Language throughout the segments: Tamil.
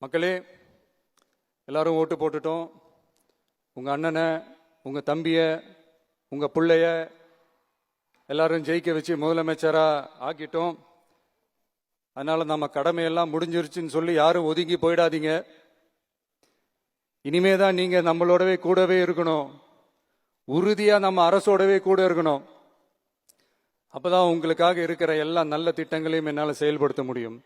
மக்களே, எல்லாரும் ஓட்டு போட்டுட்டோம். உங்க அண்ணனை, உங்க தம்பிய, உங்க பிள்ளைய எல்லாரும் ஜெயிக்க வச்சு முதலமைச்சரா ஆக்கிட்டோம். அதனால நம்ம கடமையெல்லாம் முடிஞ்சிருச்சுன்னு சொல்லி யாரும் ஒதுங்கி போயிடாதீங்க. இனிமேதான் நீங்க நம்மளோடவே கூடவே இருக்கணும். உறுதியா நம்ம அரசோடவே கூட இருக்கணும். அப்பதான் உங்களுக்காக இருக்கிற எல்லா நல்ல திட்டங்களையும் என்னால் செயல்படுத்த முடியும்.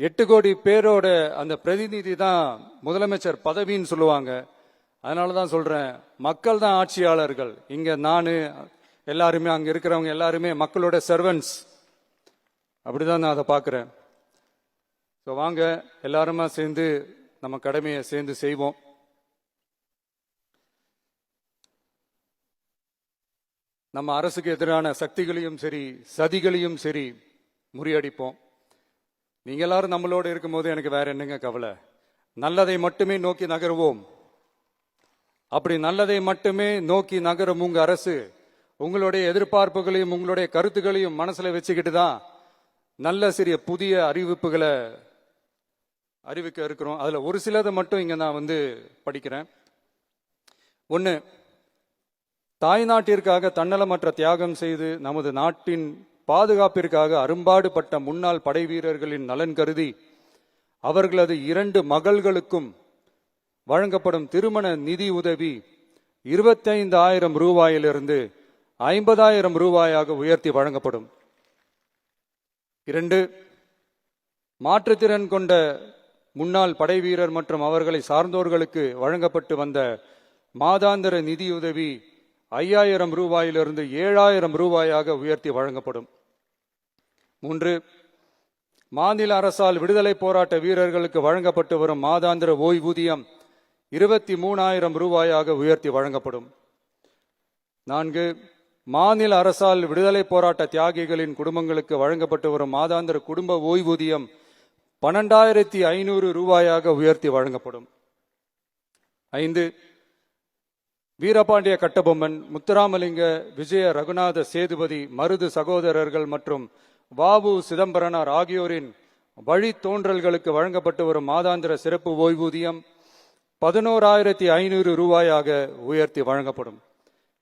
8 கோடி பேரோட அந்த பிரதிநிதி தான் முதலமைச்சர் பதவின்னு சொல்லுவாங்க. அதனால தான் சொல்றேன், மக்கள் தான் ஆட்சியாளர்கள். இங்க நானு எல்லாருமே, அங்க இருக்கிறவங்க எல்லாருமே மக்களோட சர்வன்ட்ஸ். அப்படிதான் நான் அதை பார்க்கிறேன். ஸோ வாங்க எல்லாருமா சேர்ந்து நம்ம கடமையை சேர்ந்து செய்வோம். நம்ம அரசுக்கு எதிரான சக்திகளையும் சரி சதிகளையும் சரி முறியடிப்போம். நீங்க எல்லாரும் நம்மளோட இருக்கும்போது எனக்கு வேற என்னங்க கவலை? நல்லதை மட்டுமே நோக்கி நகருவோம். அப்படி நல்லதை மட்டுமே நோக்கி நகரும் உங்க அரசு உங்களுடைய எதிர்பார்ப்புகளையும் உங்களுடைய கருத்துக்களையும் மனசுல வச்சுக்கிட்டு தான் நல்ல சிறிய புதிய அறிவிப்புகளை அறிவிக்க இருக்கிறோம். அதுல ஒரு சிலதை மட்டும் இங்க நான் படிக்கிறேன். ஒன்று, தாய்நாட்டிற்காக தன்னலமற்ற தியாகம் செய்து நமது நாட்டின் பாதுகாப்பிற்காக அரும்பாடுபட்ட முன்னாள் படை வீரர்களின் நலன் கருதி அவர்களது 2 மகள்களுக்கும் வழங்கப்படும் திருமண நிதி உதவி 25,000 ரூபாயிலிருந்து 50,000 ரூபாயாக உயர்த்தி வழங்கப்படும். 2, மாற்றுத்திறன் கொண்ட முன்னாள் படை வீரர் மற்றும் அவர்களை சார்ந்தோர்களுக்கு வழங்கப்பட்டு வந்த மாதாந்திர நிதியுதவி 5,000 ரூபாயிலிருந்து 7,000 ரூபாயாக உயர்த்தி வழங்கப்படும். 3, மாநில அரசால் விடுதலை போராட்ட வீரர்களுக்கு வழங்கப்பட்டு வரும் மாதாந்திர ஓய்வூதியம் 23,000 ரூபாயாக உயர்த்தி வழங்கப்படும். 4, மாநில அரசால் விடுதலை போராட்ட தியாகிகளின் குடும்பங்களுக்கு வழங்கப்பட்டு வரும் மாதாந்திர குடும்ப ஓய்வூதியம் 12,500 ரூபாயாக உயர்த்தி வழங்கப்படும். 5, வீரபாண்டிய கட்டபொம்மன், முத்துராமலிங்க, விஜய ரகுநாத சேதுபதி, மருது சகோதரர்கள் மற்றும் வாவு சிதம்பரனார் ஆகியோரின் வழித்தோன்றல்களுக்கு வழங்கப்பட்டு வரும் மாதாந்திர சிறப்பு ஓய்வூதியம் 11,500 ரூபாயாக உயர்த்தி வழங்கப்படும்.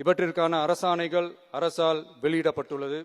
இவற்றிற்கான அரசாணைகள் அரசால் வெளியிடப்பட்டுள்ளது.